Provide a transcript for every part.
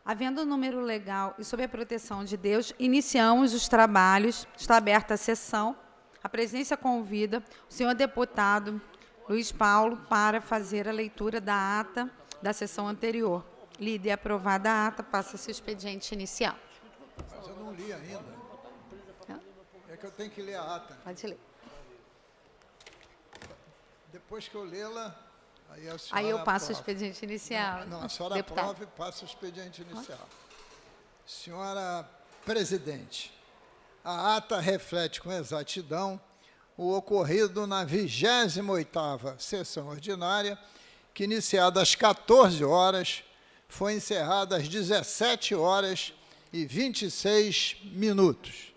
Havendo o número legal e sob a proteção de Deus, iniciamos os trabalhos. Está aberta a sessão. A presidência convida o senhor deputado Luiz Paulo para fazer a leitura da ata da sessão anterior. Lida e aprovada a ata, passa-se o expediente inicial. Mas eu não li ainda. É que eu tenho que ler a ata. Pode ler. Depois que eu lê-la, aí a senhora Aí eu passo o aprova. expediente inicial. Não, a senhora deputado. aprova e passa o expediente inicial. Senhora presidente, a ata reflete com exatidão o ocorrido na 28ª sessão ordinária, que, iniciada às 14 horas, foi encerrada às 17h26.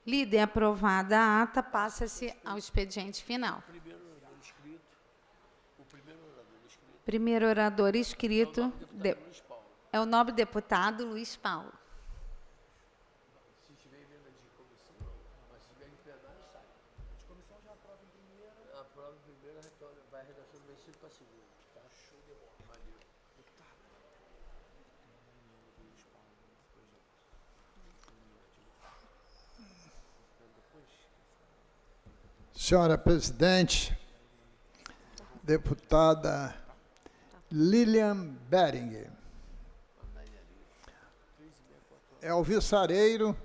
Lida e aprovada a ata, passa-se ao expediente final. Primeiro orador inscrito é o nobre deputado Luiz Paulo. Se tiver emenda de comissão, mas se tiver em plenário, sai. De comissão já aprova em primeira. Aprova em primeira, vai a redação do vencido para a segunda. Tá? Show de bola. Valeu. Senhora presidente, deputada Lilian Beringer, é alvissareiro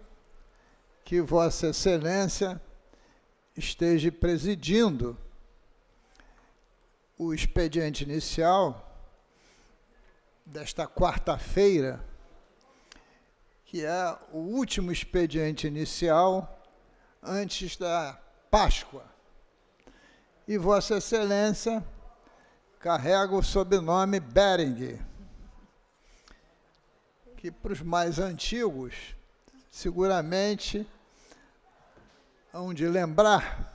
que Vossa Excelência esteja presidindo o expediente inicial desta quarta-feira, que é o último expediente inicial antes da Páscoa. E Vossa Excelência carrega o sobrenome Beringer, que para os mais antigos, seguramente, hão de lembrar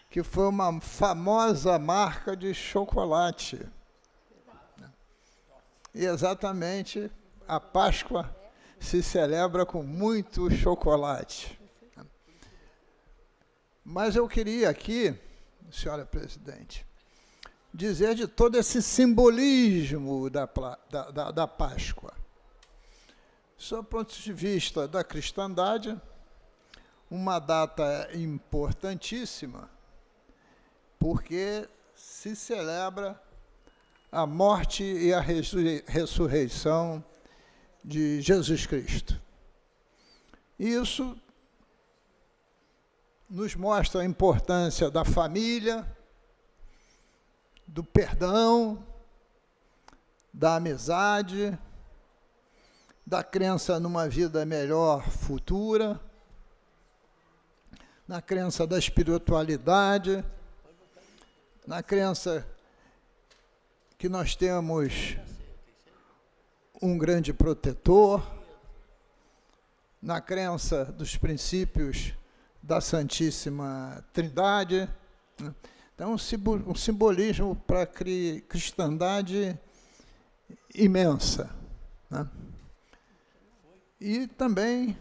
que foi uma famosa marca de chocolate. E exatamente a Páscoa se celebra com muito chocolate. Mas eu queria aqui, senhora presidente, dizer de todo esse simbolismo da Páscoa. Sob o ponto de vista da cristandade, uma data importantíssima, porque se celebra a morte e a ressurreição de Jesus Cristo. Isso nos mostra a importância da família, do perdão, da amizade, da crença numa vida melhor futura, na crença da espiritualidade, na crença que nós temos um grande protetor, na crença dos princípios da Santíssima Trindade. Então, um simbolismo para a cristandade imensa. Né? E também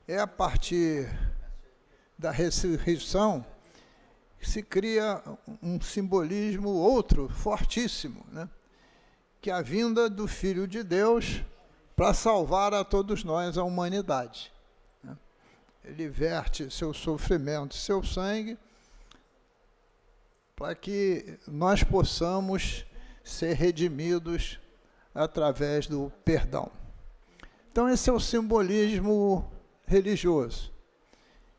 é a partir da ressurreição que se cria um simbolismo outro, fortíssimo, né? Que é a vinda do Filho de Deus para salvar a todos nós, a humanidade. Né? Ele verte seu sofrimento, seu sangue, para que nós possamos ser redimidos através do perdão. Então, esse é o simbolismo religioso,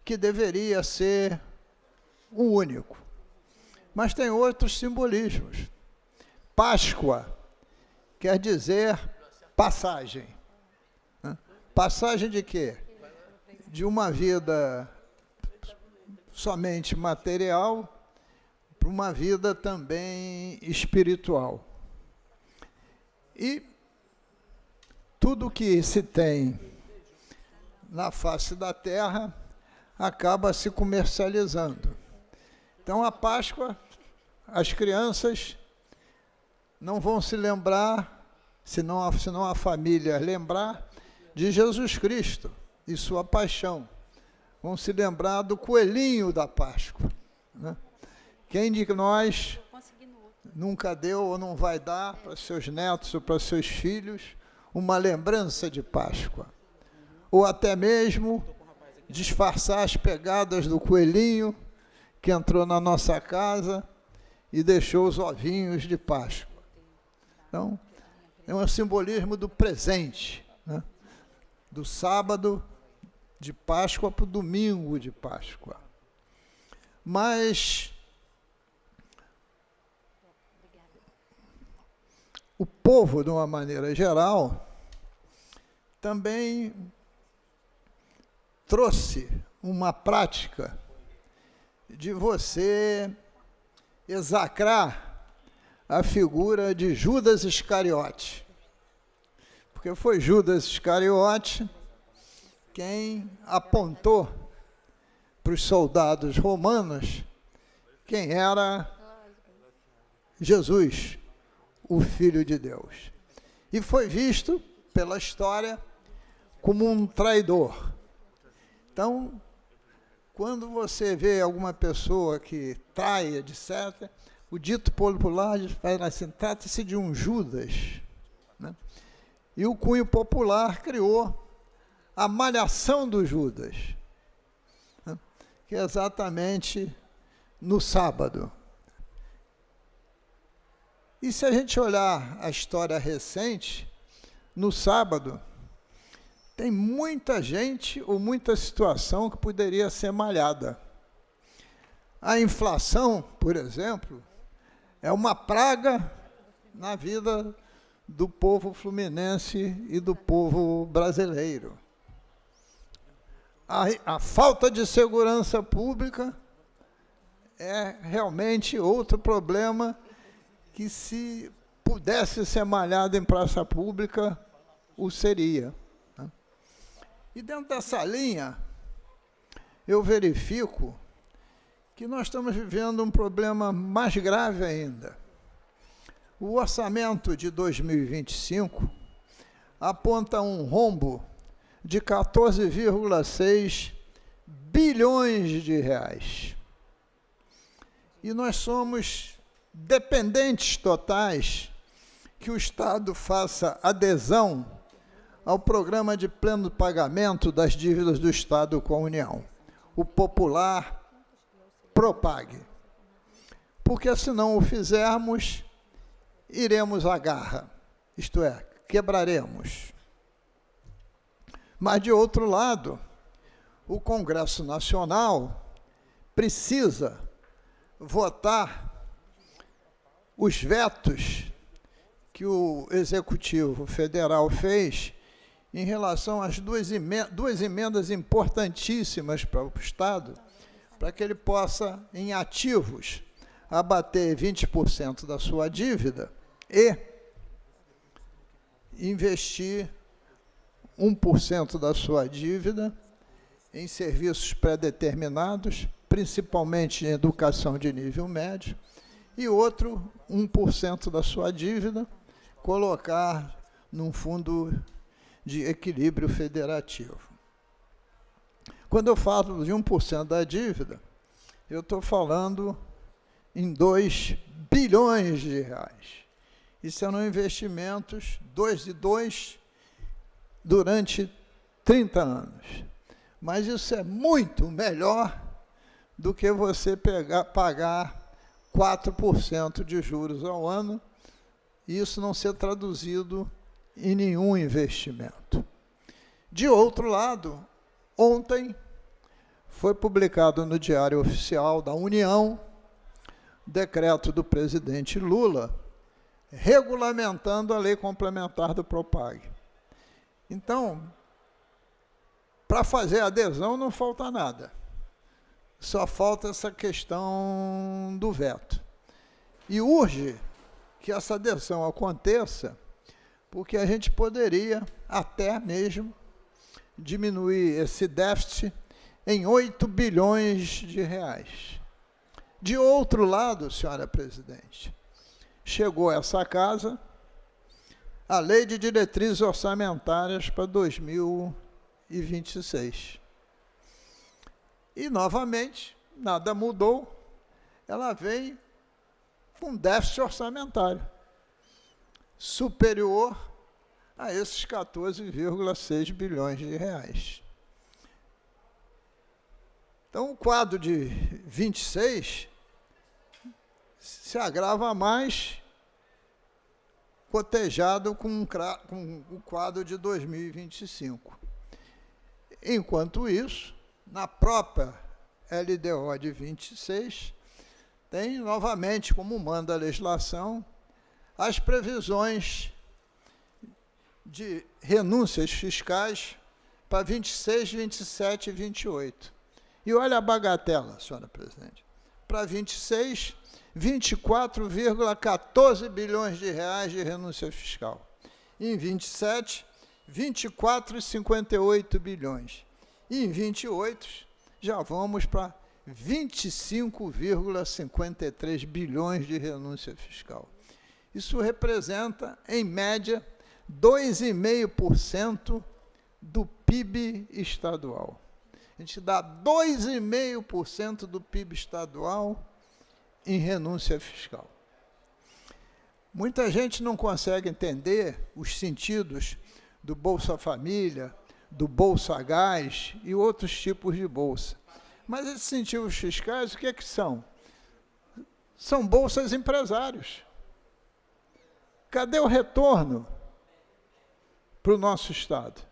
que deveria ser o único. Mas tem outros simbolismos. Páscoa quer dizer passagem. Né? Passagem de quê? De uma vida somente material para uma vida também espiritual. E tudo que se tem na face da terra acaba se comercializando. Então, a Páscoa, as crianças não vão se lembrar, se não a família lembrar, de Jesus Cristo e sua paixão. vão se lembrar do coelhinho da Páscoa, né? Quem de nós nunca deu ou não vai dar para seus netos ou para seus filhos uma lembrança de Páscoa? Ou até mesmo disfarçar as pegadas do coelhinho que entrou na nossa casa e deixou os ovinhos de Páscoa. Então, é um simbolismo do presente, né? Do sábado de Páscoa para o domingo de Páscoa. Mas o povo, de uma maneira geral, também trouxe uma prática de você execrar a figura de Judas Iscariote. Porque foi Judas Iscariote quem apontou para os soldados romanos quem era Jesus, o Filho de Deus. E foi visto pela história como um traidor. Então, quando você vê alguma pessoa que trai, etc., o dito popular fala assim, trata-se de um Judas, né? E o cunho popular criou a malhação do Judas, né? Que é exatamente no sábado. E se a gente olhar a história recente, no sábado, tem muita gente ou muita situação que poderia ser malhada. A inflação, por exemplo, é uma praga na vida do povo fluminense e do povo brasileiro. A falta de segurança pública é realmente outro problema que, se pudesse ser malhado em praça pública, o seria. E dentro dessa linha, eu verifico que nós estamos vivendo um problema mais grave ainda. O orçamento de 2025 aponta um rombo de 14,6 bilhões de reais. E nós somos dependentes totais que o Estado faça adesão ao programa de pleno pagamento das dívidas do Estado com a União, o popular Propague. Porque, se não o fizermos, iremos à garra, isto é, quebraremos. Mas, de outro lado, o Congresso Nacional precisa votar os vetos que o Executivo Federal fez em relação às duas emendas importantíssimas para o Estado, para que ele possa, em ativos, abater 20% da sua dívida e investir 1% da sua dívida em serviços pré-determinados, principalmente em educação de nível médio, e outro 1% da sua dívida colocar num fundo de equilíbrio federativo. Quando eu falo de 1% da dívida, eu estou falando em 2 bilhões de reais. E serão investimentos 2 de 2 durante 30 anos. Mas isso é muito melhor do que você pagar 4% de juros ao ano e isso não ser traduzido em nenhum investimento. De outro lado, ontem foi publicado no Diário Oficial da União decreto do presidente Lula regulamentando a lei complementar do Propague. Então, para fazer adesão não falta nada. Só falta essa questão do veto. E urge que essa adesão aconteça, porque a gente poderia até mesmo diminuir esse déficit em 8 bilhões de reais. De outro lado, senhora presidente, chegou a essa casa a Lei de Diretrizes Orçamentárias para 2026. E, novamente, nada mudou, ela vem com déficit orçamentário superior a esses 14,6 bilhões de reais. Então, o quadro de 26 se agrava mais cotejado com o quadro de 2025. Enquanto isso, na própria LDO de 26, tem, novamente, como manda a legislação, as previsões de renúncias fiscais para 26, 27 e 28. E olha a bagatela, senhora presidente. Para 26, 24,14 bilhões de reais de renúncia fiscal. Em 27, 24,58 bilhões. E em 28, já vamos para 25,53 bilhões de renúncia fiscal. Isso representa, em média, 2,5% do PIB estadual. A gente dá 2,5% do PIB estadual em renúncia fiscal. Muita gente não consegue entender os sentidos do Bolsa Família, do Bolsa Gás e outros tipos de bolsa. Mas esses incentivos fiscais, o que é que são? São bolsas empresários. Cadê o retorno para o nosso Estado?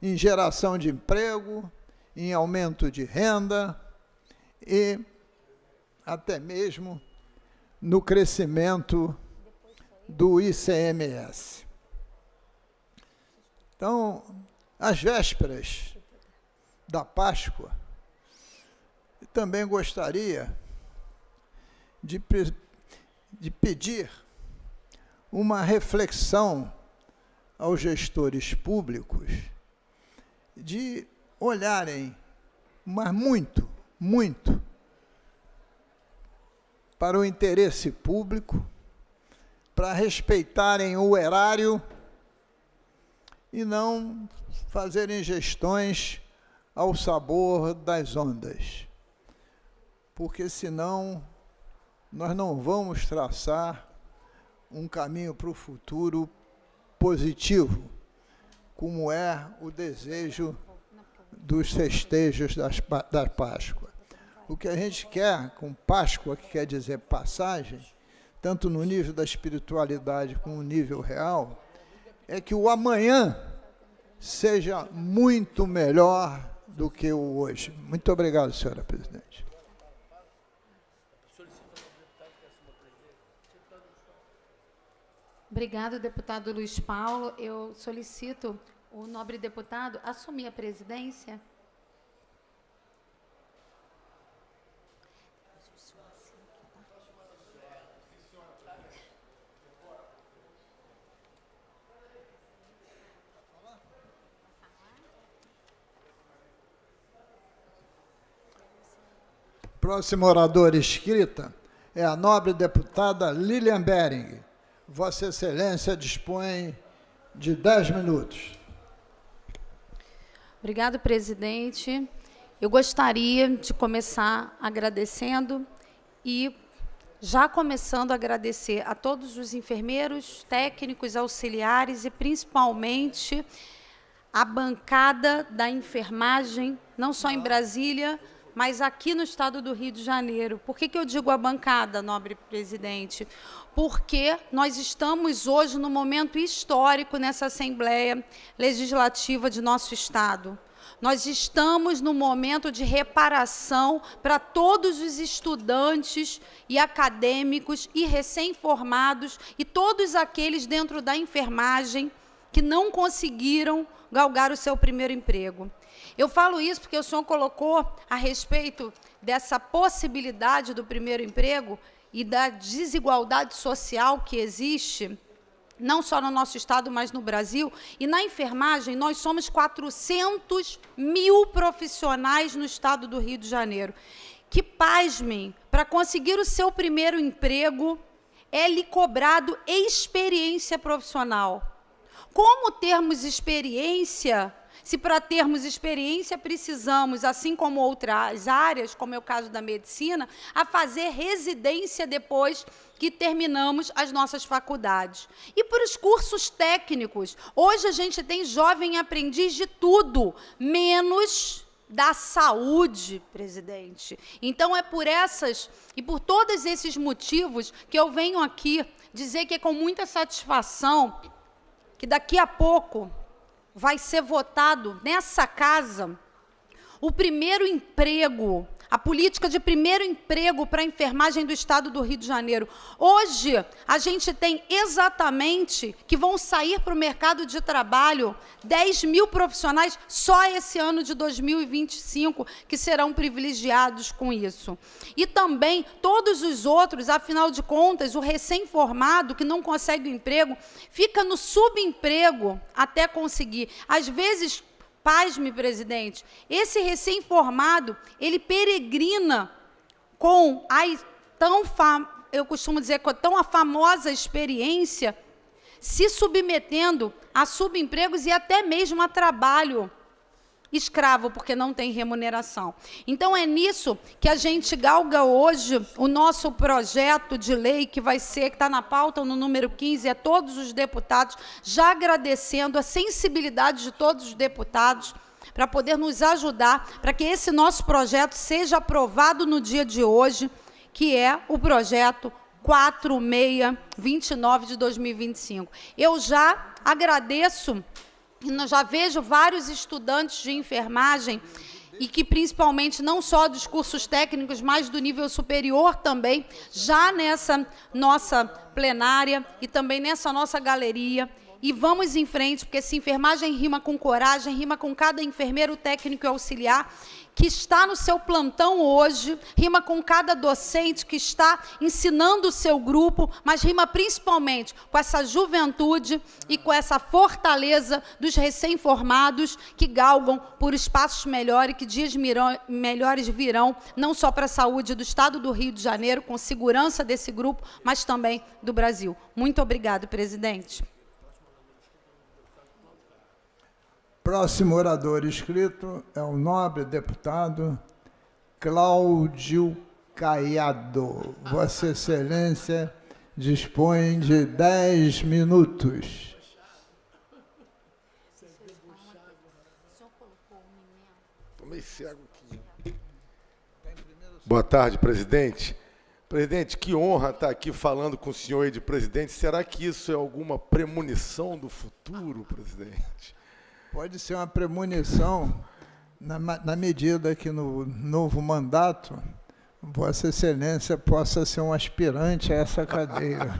Em geração de emprego, em aumento de renda e até mesmo no crescimento do ICMS. Então, às vésperas da Páscoa, eu também gostaria de pedir uma reflexão aos gestores públicos de olharem, mas muito, muito, para o interesse público, para respeitarem o erário e não fazerem gestões ao sabor das ondas, porque senão nós não vamos traçar um caminho para o futuro positivo, como é o desejo dos festejos da Páscoa. O que a gente quer com Páscoa, que quer dizer passagem, tanto no nível da espiritualidade como no nível real, é que o amanhã seja muito melhor do que o hoje. Muito obrigado, senhora presidente. Obrigado, deputado Luiz Paulo. Eu solicito o nobre deputado assumir a presidência. Próxima oradora inscrita é a nobre deputada Lilian Bering. Vossa Excelência dispõe de 10 minutos. Obrigado, presidente. Eu gostaria de começar agradecendo e já começando a agradecer a todos os enfermeiros, técnicos, auxiliares e principalmente a bancada da enfermagem, não só em Brasília, mas aqui no estado do Rio de Janeiro. Por que eu digo a bancada, nobre presidente? Porque nós estamos hoje num momento histórico nessa Assembleia Legislativa de nosso estado. Nós estamos no momento de reparação para todos os estudantes e acadêmicos e recém-formados e todos aqueles dentro da enfermagem que não conseguiram galgar o seu primeiro emprego. Eu falo isso porque o senhor colocou a respeito dessa possibilidade do primeiro emprego e da desigualdade social que existe, não só no nosso estado, mas no Brasil. E na enfermagem, nós somos 400 mil profissionais no estado do Rio de Janeiro. Que, pasmem, para conseguir o seu primeiro emprego, é lhe cobrado experiência profissional. Como termos experiência se para termos experiência precisamos, assim como outras áreas, como é o caso da medicina, a fazer residência depois que terminamos as nossas faculdades. E para os cursos técnicos, hoje a gente tem jovem aprendiz de tudo, menos da saúde, presidente. Então, é por essas e por todos esses motivos que eu venho aqui dizer que é com muita satisfação que daqui a pouco vai ser votado nessa casa o primeiro emprego, a política de primeiro emprego para a enfermagem do Estado do Rio de Janeiro. Hoje, a gente tem exatamente que vão sair para o mercado de trabalho 10 mil profissionais só esse ano de 2025, que serão privilegiados com isso. E também todos os outros, afinal de contas, o recém-formado que não consegue o emprego, fica no subemprego até conseguir. Às vezes, pasme, presidente, esse recém-formado, ele peregrina com eu costumo dizer, com a famosa experiência, se submetendo a subempregos e até mesmo a trabalho escravo, porque não tem remuneração. Então, é nisso que a gente galga hoje o nosso projeto de lei, que está na pauta no número 15, a todos os deputados, já agradecendo a sensibilidade de todos os deputados, para poder nos ajudar, para que esse nosso projeto seja aprovado no dia de hoje, que é o projeto 4629 de 2025. Eu já agradeço, já vejo vários estudantes de enfermagem, e que principalmente não só dos cursos técnicos, mas do nível superior também, já nessa nossa plenária e também nessa nossa galeria. E vamos em frente, porque se enfermagem rima com coragem, rima com cada enfermeiro, técnico e auxiliar que está no seu plantão hoje, rima com cada docente que está ensinando o seu grupo, mas rima principalmente com essa juventude e com essa fortaleza dos recém-formados que galgam por espaços melhores, que dias melhores virão, não só para a saúde do Estado do Rio de Janeiro, com segurança desse grupo, mas também do Brasil. Muito obrigado, presidente. Próximo orador inscrito é o nobre deputado Cláudio Caiado. Vossa Excelência dispõe de 10 minutos. Tomei cego aqui. Boa tarde, presidente. Presidente, que honra estar aqui falando com o senhor aí de presidente. Será que isso é alguma premonição do futuro, presidente? Pode ser uma premonição, na medida que no novo mandato, Vossa Excelência possa ser um aspirante a essa cadeira.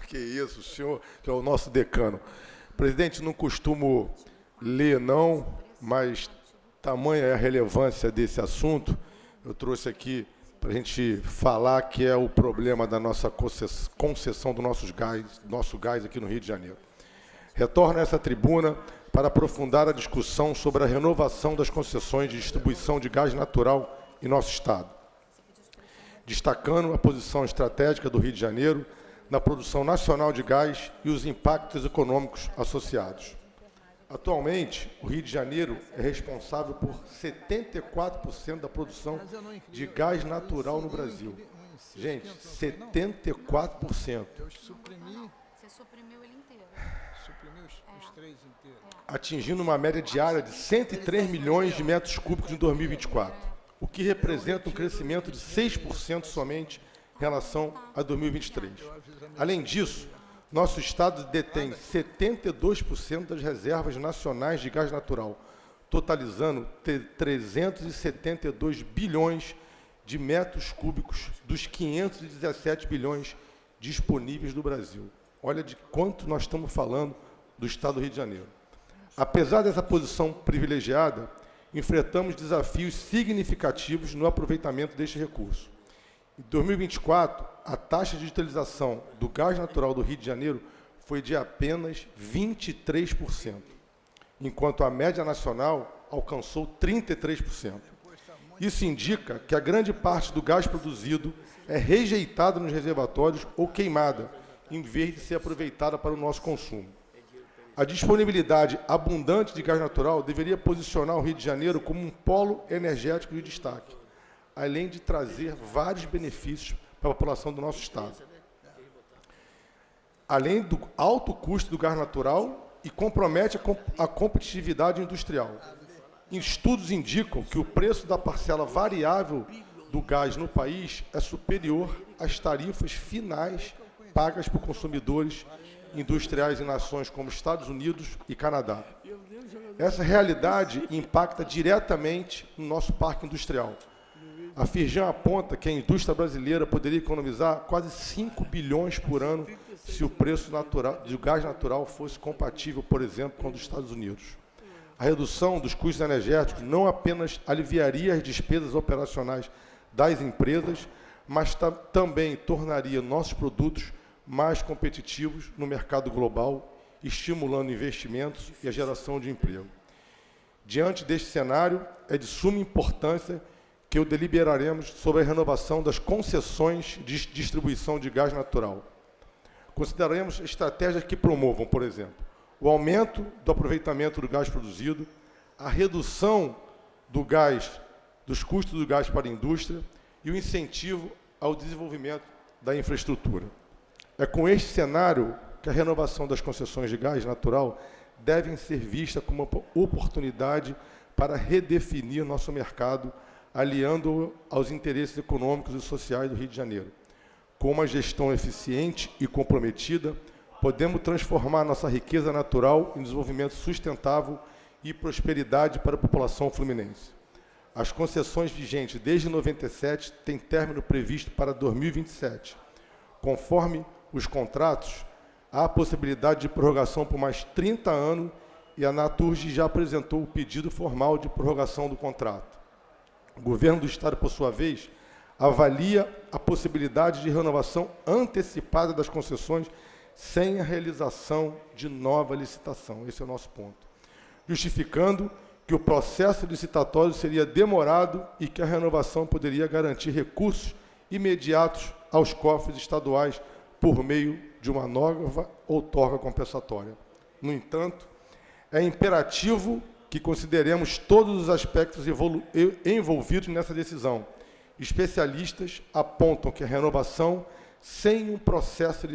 Que isso, o senhor que é o nosso decano. Presidente, não costumo ler, não, mas tamanha é a relevância desse assunto, eu trouxe aqui para a gente falar que é o problema da nossa concessão do nosso gás aqui no Rio de Janeiro. Retorno a essa tribuna para aprofundar a discussão sobre a renovação das concessões de distribuição de gás natural em nosso Estado, destacando a posição estratégica do Rio de Janeiro na produção nacional de gás e os impactos econômicos associados. Atualmente, o Rio de Janeiro é responsável por 74% da produção de gás natural no Brasil. Gente, 74%. Atingindo uma média diária de 103 milhões de metros cúbicos em 2024, o que representa um crescimento de 6% somente em relação a 2023. Além disso, nosso Estado detém 72% das reservas nacionais de gás natural, totalizando 372 bilhões de metros cúbicos dos 517 bilhões disponíveis do Brasil. Olha de quanto nós estamos falando do Estado do Rio de Janeiro. Apesar dessa posição privilegiada, enfrentamos desafios significativos no aproveitamento deste recurso. Em 2024, a taxa de utilização do gás natural do Rio de Janeiro foi de apenas 23%, enquanto a média nacional alcançou 33%. Isso indica que a grande parte do gás produzido é rejeitada nos reservatórios ou queimada, em vez de ser aproveitada para o nosso consumo. A disponibilidade abundante de gás natural deveria posicionar o Rio de Janeiro como um polo energético de destaque, além de trazer vários benefícios para a população do nosso estado. Além do alto custo do gás natural e compromete a competitividade industrial. Estudos indicam que o preço da parcela variável do gás no país é superior às tarifas finais pagas por consumidores industriais em nações como Estados Unidos e Canadá. Essa realidade impacta diretamente no nosso parque industrial. A Firjan aponta que a indústria brasileira poderia economizar quase 5 bilhões por ano se o preço do gás natural fosse compatível, por exemplo, com o dos Estados Unidos. A redução dos custos energéticos não apenas aliviaria as despesas operacionais das empresas, mas também tornaria nossos produtos mais competitivos no mercado global, estimulando investimentos e a geração de emprego. Diante deste cenário, é de suma importância que o deliberaremos sobre a renovação das concessões de distribuição de gás natural. Consideraremos estratégias que promovam, por exemplo, o aumento do aproveitamento do gás produzido, a redução dos custos do gás para a indústria e o incentivo ao desenvolvimento da infraestrutura. É com este cenário que a renovação das concessões de gás natural devem ser vista como uma oportunidade para redefinir nosso mercado, aliando-o aos interesses econômicos e sociais do Rio de Janeiro. Com uma gestão eficiente e comprometida, podemos transformar nossa riqueza natural em desenvolvimento sustentável e prosperidade para a população fluminense. As concessões vigentes desde 97 têm término previsto para 2027. Conforme os contratos, há a possibilidade de prorrogação por mais 30 anos e a Naturgy já apresentou o pedido formal de prorrogação do contrato. O governo do Estado, por sua vez, avalia a possibilidade de renovação antecipada das concessões sem a realização de nova licitação. Esse é o nosso ponto. Justificando que o processo licitatório seria demorado e que a renovação poderia garantir recursos imediatos aos cofres estaduais por meio de uma nova outorga compensatória. No entanto, é imperativo que consideremos todos os aspectos envolvidos nessa decisão. Especialistas apontam que a renovação sem um processo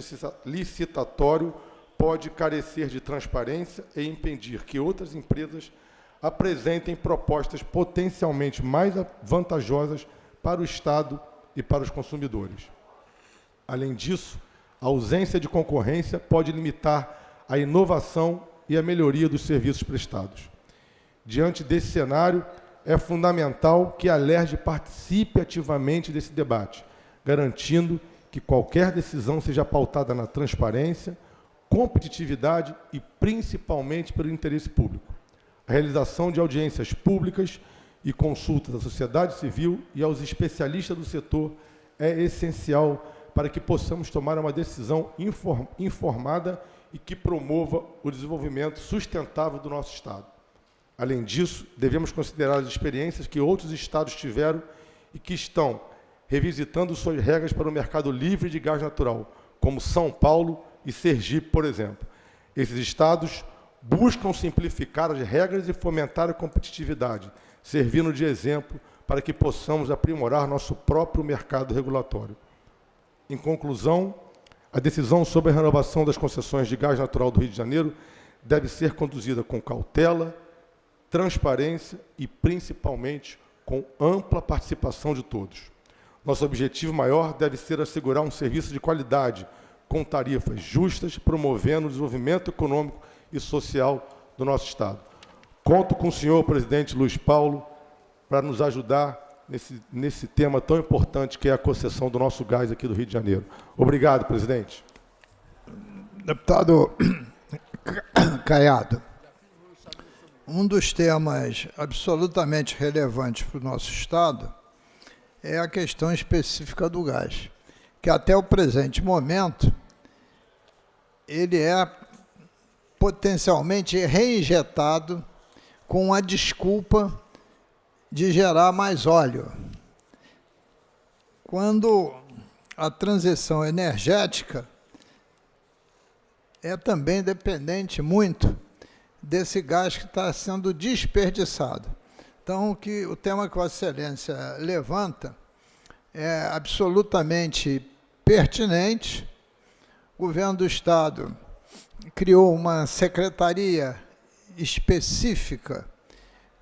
licitatório pode carecer de transparência e impedir que outras empresas apresentem propostas potencialmente mais vantajosas para o Estado e para os consumidores. Além disso, a ausência de concorrência pode limitar a inovação e a melhoria dos serviços prestados. Diante desse cenário, é fundamental que a Alerj participe ativamente desse debate, garantindo que qualquer decisão seja pautada na transparência, competitividade e principalmente pelo interesse público. A realização de audiências públicas e consultas à sociedade civil e aos especialistas do setor é essencial para que possamos tomar uma decisão informada e que promova o desenvolvimento sustentável do nosso Estado. Além disso, devemos considerar as experiências que outros estados tiveram e que estão revisitando suas regras para o mercado livre de gás natural, como São Paulo e Sergipe, por exemplo. Esses estados buscam simplificar as regras e fomentar a competitividade, servindo de exemplo para que possamos aprimorar nosso próprio mercado regulatório. Em conclusão, a decisão sobre a renovação das concessões de gás natural do Rio de Janeiro deve ser conduzida com cautela, transparência e, principalmente, com ampla participação de todos. Nosso objetivo maior deve ser assegurar um serviço de qualidade, com tarifas justas, promovendo o desenvolvimento econômico e social do nosso Estado. Conto com o senhor, presidente Luiz Paulo, para nos ajudar nesse tema tão importante que é a concessão do nosso gás aqui do Rio de Janeiro. Obrigado, presidente. Deputado Caiado, um dos temas absolutamente relevantes para o nosso Estado é a questão específica do gás, que até o presente momento ele é potencialmente reinjetado com a desculpa de gerar mais óleo. Quando a transição energética é também dependente muito desse gás que está sendo desperdiçado. Então, o tema que Vossa Excelência levanta é absolutamente pertinente. O governo do Estado criou uma secretaria específica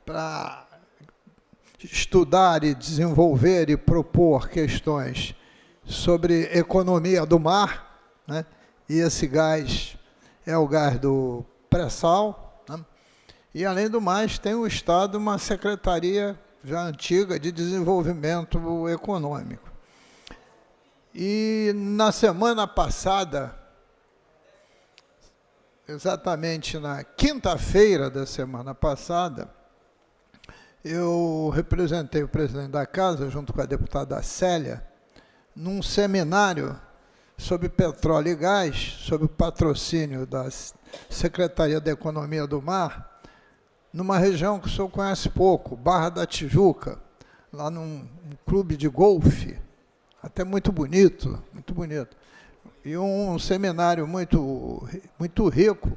para estudar e desenvolver e propor questões sobre economia do mar, né? E esse gás é o gás do pré-sal, né? E, além do mais, tem o Estado uma secretaria já antiga de desenvolvimento econômico. E na semana passada, exatamente na quinta-feira da semana passada, eu representei o presidente da Casa, junto com a deputada Célia, num seminário sobre petróleo e gás, sob o patrocínio da Secretaria da Economia do Mar, numa região que o senhor conhece pouco, Barra da Tijuca, lá num clube de golfe, até muito bonito, muito bonito. E um seminário muito rico,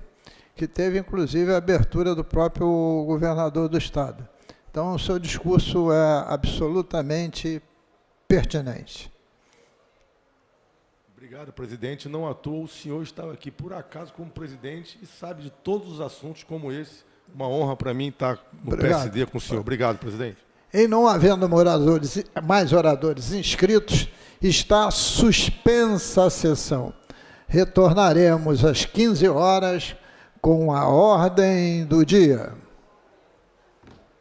que teve, inclusive, a abertura do próprio governador do Estado. Então, o seu discurso é absolutamente pertinente. Obrigado, presidente. Não à toa, o senhor estava aqui, por acaso, como presidente e sabe de todos os assuntos como esse. Uma honra para mim estar no PSD com o senhor. Obrigado, presidente. Em não havendo mais oradores inscritos, está suspensa a sessão. Retornaremos às 15 horas com a ordem do dia.